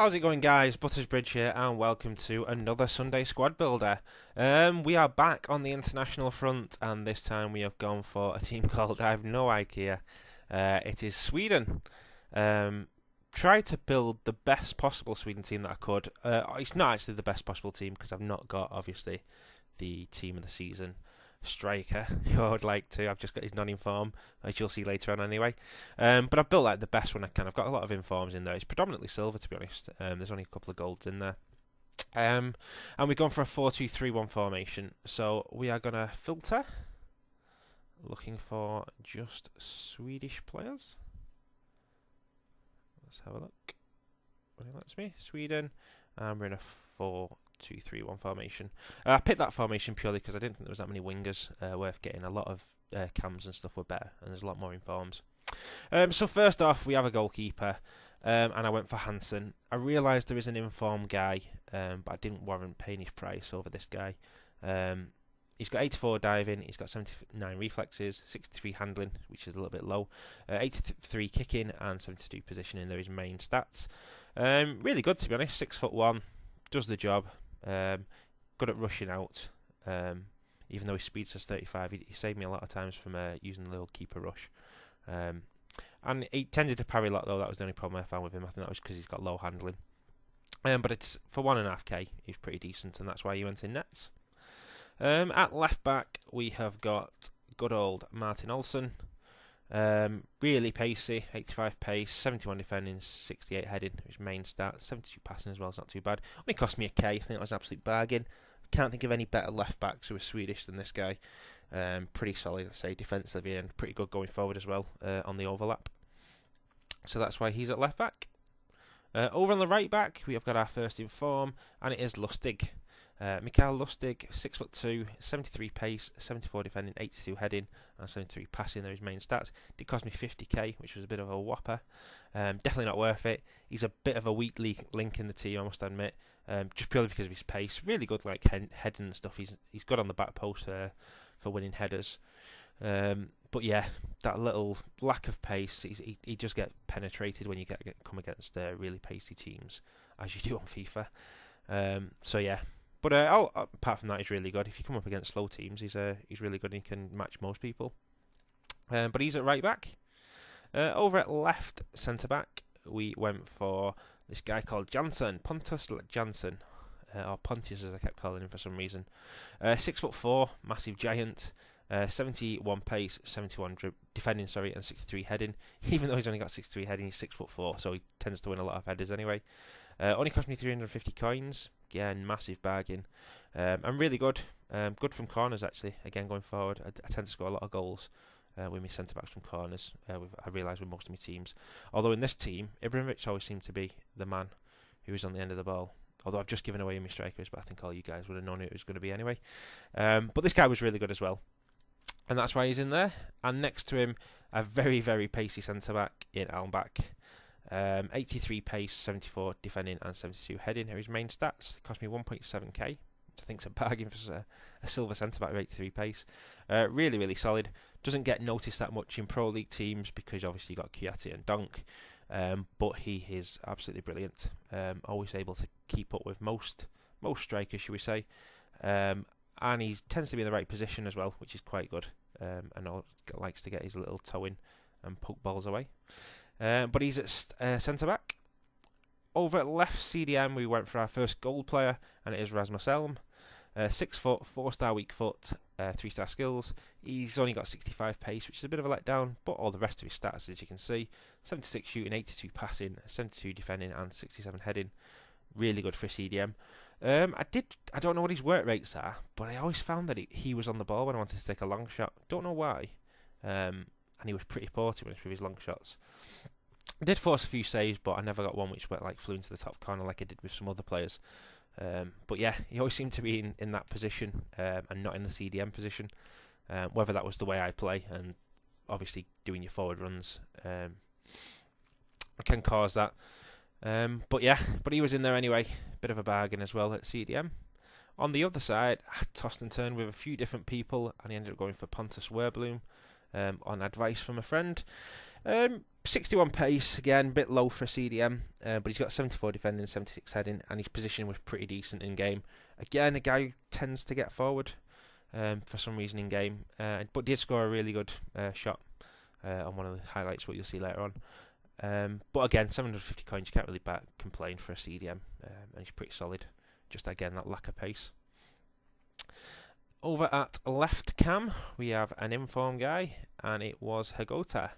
How's it going, guys? Buttersbridge here, and welcome to another Sunday Squad Builder. We are back on the international front, and this time we have gone for a team called I have no idea. It is Sweden. Tried to build the best possible Sweden team that I could. It's not actually the best possible team because I've not got, obviously, the team of the season striker who I would like to. I've just got his non-inform, as you'll see later on anyway. But I've built like the best one I can. I've got a lot of informs in there. It's predominantly silver, to be honest. There's only a couple of golds in there. And we've gone for a 4-2-3-1 formation. So we are going to filter, looking for just Swedish players. Let's have a look. When it lets me, Sweden, and we're in a 4-2-3-1 formation. I picked that formation purely because I didn't think there was that many wingers worth getting. A lot of cams and stuff were better, and there's a lot more informs. So first off, we have a goalkeeper, and I went for Hansen. I realised there is an inform guy, but I didn't warrant paying his price over this guy. He's got 84 diving, he's got 79 reflexes, 63 handling, which is a little bit low, 83 kicking, and 72 positioning. They're his main stats. Really good, to be honest. 6'1", does the job. Good at rushing out. Even though his speed says 35, he saved me a lot of times from using the little keeper rush. And he tended to parry a lot, though. That was the only problem I found with him. I think that was because he's got low handling. But it's for 1.5k, he's pretty decent, and that's why he went in nets. At left back, we have got good old Martin Olsson. Really pacey, 85 pace, 71 defending, 68 heading, his main stat, 72 passing as well, it's not too bad. Only cost me a K, I think that was an absolute bargain. Can't think of any better left backs who are Swedish than this guy. Pretty solid, let's say, defensively, and pretty good going forward as well on the overlap. So that's why he's at left back. Over on the right back, we have got our first in form, and it is Lustig. Mikael Lustig, 6'2", 73 pace, 74 defending, 82 heading, and 73 passing. They're his main stats. Did cost me 50k, which was a bit of a whopper. Definitely not worth it. He's a bit of a weak link in the team, I must admit. Just purely because of his pace. Really good, like heading and stuff. He's good on the back post for winning headers. But yeah, that little lack of pace, he just get penetrated when you come against really pacey teams, as you do on FIFA. So yeah. But apart from that, he's really good. If you come up against slow teams, he's really good and he can match most people. But he's at right back. Over at left centre back, we went for this guy called Jansen, Pontus Jansen, or Pontius as I kept calling him for some reason. 6'4", massive giant. 71 pace, 71 defending, and 63 heading. Even though he's only got 63 heading, he's 6'4", so he tends to win a lot of headers anyway. Only cost me 350 coins. Again, massive bargain. And really good. Good from corners, actually. Again, going forward, I tend to score a lot of goals with my centre-backs from corners. I realise with most of my teams. Although in this team, Ibrahimovic always seemed to be the man who was on the end of the ball. Although I've just given away my strikers, but I think all you guys would have known who it was going to be anyway. But this guy was really good as well. And that's why he's in there. And next to him, a very, very pacey centre-back in Almbach. 83 pace, 74 defending, and 72 heading are his main stats. It cost me 1.7k, which I think is a bargain for a silver centre-back with 83 pace. Really, really solid. Doesn't get noticed that much in Pro League teams because obviously you got Kuyati and Donk. But he is absolutely brilliant. Always able to keep up with most strikers, should we say. And he tends to be in the right position as well, which is quite good. And likes to get his little toe in and poke balls away. But he's at centre-back. Over at left CDM, we went for our first gold player, and it is Rasmus Elm. 6 foot, 4-star weak foot, 3-star skills. He's only got 65 pace, which is a bit of a letdown, but all the rest of his stats, as you can see, 76 shooting, 82 passing, 72 defending, and 67 heading. Really good for CDM. I don't know what his work rates are, but I always found that he was on the ball when I wanted to take a long shot. Don't know why. And he was pretty poor, to be honest, with his long shots. I did force a few saves, but I never got one which flew into the top corner like I did with some other players. But yeah, he always seemed to be in that position and not in the CDM position. Whether that was the way I play, and obviously doing your forward runs can cause that. But he was in there anyway. Bit of a bargain as well at CDM. On the other side, I tossed and turned with a few different people, and I ended up going for Pontus Werbloom on advice from a friend. 61 pace, again, a bit low for a CDM, but he's got 74 defending, 76 heading, and his position was pretty decent in game. Again, a guy who tends to get forward for some reason in game, but did score a really good shot on one of the highlights, what you'll see later on. But again, 750 coins, you can't really complain for a CDM, and he's pretty solid. Just again, that lack of pace. Over at left cam, we have an inform guy, and it was Hagota.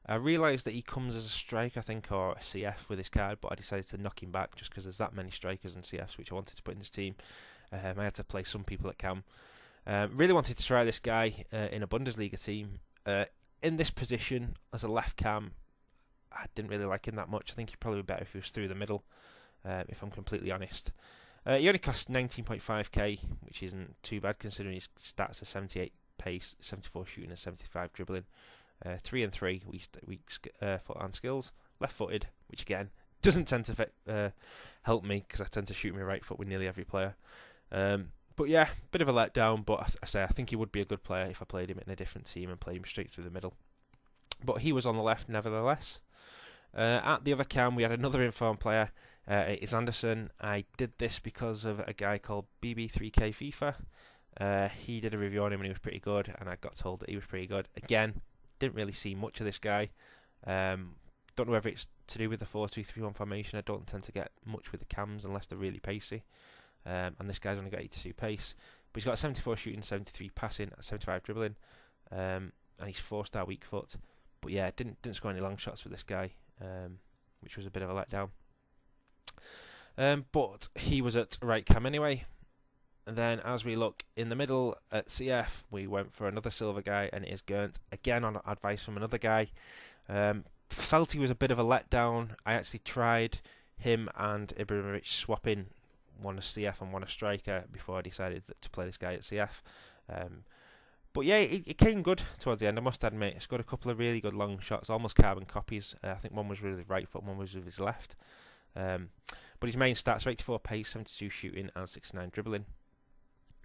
I realised that he comes as a striker, I think, or a CF with his card, but I decided to knock him back just because there's that many strikers and CFs which I wanted to put in this team. I had to play some people at cam. Really wanted to try this guy in a Bundesliga team. In this position, as a left cam, I didn't really like him that much. I think he'd probably be better if he was through the middle, if I'm completely honest. He only cost 19.5k, which isn't too bad considering his stats are 78 pace, 74 shooting and 75 dribbling. 3 and 3 weak foot and skills. Left-footed, which again doesn't tend to help me because I tend to shoot my right foot with nearly every player. But yeah, bit of a letdown. But I think he would be a good player if I played him in a different team and played him straight through the middle. But he was on the left nevertheless. At the other cam, we had another informed player. It is Anderson. I did this because of a guy called BB3K FIFA. He did a review on him and he was pretty good, and I got told that he was pretty good. Again, didn't really see much of this guy. Don't know whether it's to do with the 4-2-3-1 formation. I don't tend to get much with the cams unless they're really pacey. And this guy's only got 82 pace. But he's got 74 shooting, 73 passing, 75 dribbling. And he's 4-star weak foot. But yeah, didn't score any long shots with this guy, which was a bit of a letdown. But he was at right cam anyway. And then as we look in the middle at CF, we went for another silver guy, and it is Gurnt. Again, on advice from another guy. Felt he was a bit of a letdown. I actually tried him and Ibrahimovic swapping, one a CF and one a striker, before I decided to play this guy at CF. But yeah, it came good towards the end, I must admit. He scored a couple of really good long shots, almost carbon copies. I think one was with his right foot, one was with his left. But his main stats are 84 pace, 72 shooting and 69 dribbling.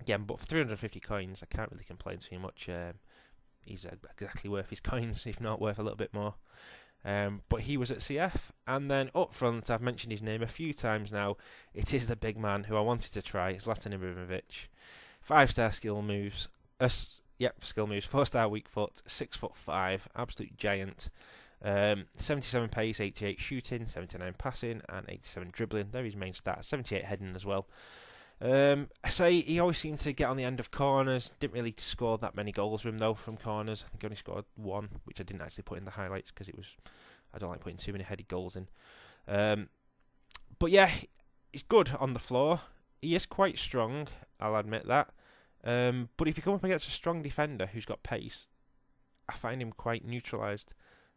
Again, but for 350 coins, I can't really complain too much. He's exactly worth his coins, if not worth a little bit more. But he was at CF. And then up front, I've mentioned his name a few times now. It is the big man who I wanted to try. It's Zlatan Ibrahimovic. 5-star skill moves. Skill moves. 4-star weak foot. 6'5", absolute giant. 77 pace, 88 shooting, 79 passing, and 87 dribbling. They're his main stats. 78 heading as well. I say he always seemed to get on the end of corners. Didn't really score that many goals for him though from corners. I think he only scored one, which I didn't actually put in the highlights because I don't like putting too many headed goals in. But yeah, he's good on the floor. He is quite strong, I'll admit that. But if you come up against a strong defender who's got pace, I find him quite neutralised,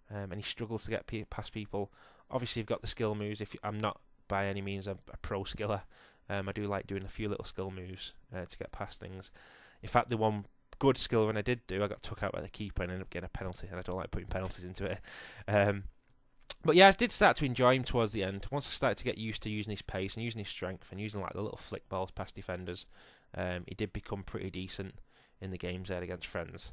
and he struggles to get past people. Obviously, you've got the skill moves. I'm not by any means a pro skiller. I do like doing a few little skill moves to get past things. In fact, the one good skill when I did do, I got took out by the keeper and ended up getting a penalty, and I don't like putting penalties into it. But yeah, I did start to enjoy him towards the end. Once I started to get used to using his pace and using his strength and using like the little flick balls past defenders, he did become pretty decent in the games there against friends.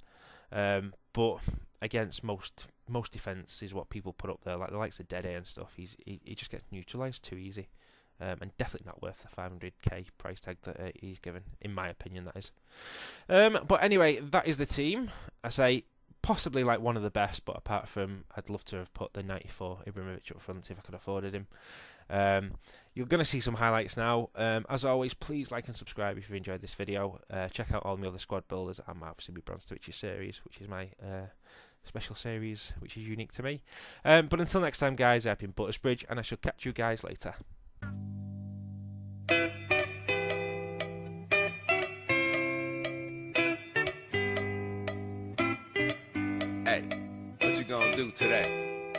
But against most defence is what people put up there, like the likes of Dede and stuff. He just gets neutralised too easy. And definitely not worth the 500k price tag that he's given, in my opinion, that is. But anyway, that is the team. I say possibly like one of the best, but apart from, I'd love to have put the 94 Ibrahimovic up front if I could have afforded him. You're going to see some highlights now. As always, please like and subscribe if you enjoyed this video. Check out all my other squad builders and obviously my Bronze to Riches series, which is my special series, which is unique to me. But until next time, guys, I've been Buttersbridge, and I shall catch you guys later. Hey, what you gonna do today?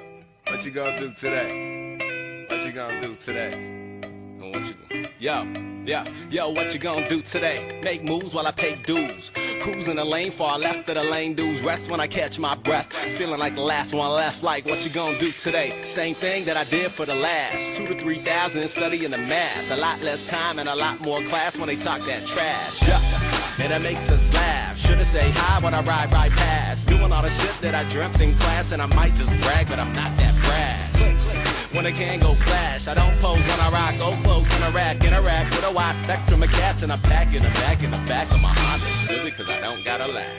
What you gonna do today? What you gonna do today? And what you gonna... Yo, what you gonna do today? Make moves while I pay dues. Cruising the lane far left of the lane, dudes rest when I catch my breath. Feeling like the last one left, like what you gonna do today? Same thing that I did for the last 2,000 to 3,000, studying the math. A lot less time and a lot more class when they talk that trash. Yeah. and it makes us laugh. Shoulda say hi when I ride right past, doing all the shit that I dreamt in class, and I might just brag, but I'm not that brash. When I can't go flash, I don't pose when I rock, go close in a rack, interact with a wide spectrum of cats, and I pack in the back of my Honda Civic, cause I don't got a lag.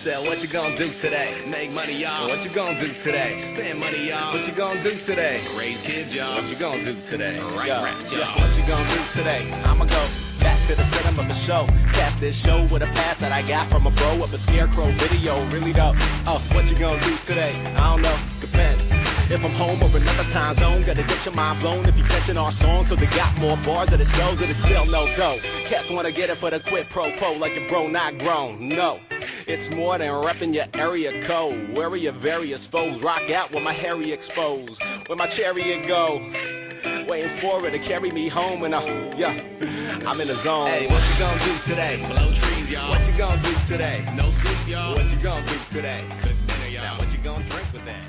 So what you gonna do today? Make money, y'all. What you gonna do today? Spend money, y'all. What you gonna do today? Raise kids, y'all. What you gonna do today? Write raps, y'all. What you gonna do today? I'ma go back to the cinema for show. Cast this show with a pass that I got from a bro of a scarecrow video. Really though, what you gonna do today? I don't know, depends. If I'm home or another time zone, gotta get your mind blown if you catching our songs, cause they got more bars at the shows and it's still no dough. Cats wanna get it for the quid pro quo, like your bro not grown. No, it's more than repping your area code. Where are your various foes? Rock out with my hairy exposed. Where my chariot go? Waiting for it to carry me home, and I'm in the zone. Hey, what you gonna do today? Blow trees, y'all. What you gonna do today? No sleep, y'all. What you gonna do today? Cook dinner, y'all. Now what you gonna drink with that?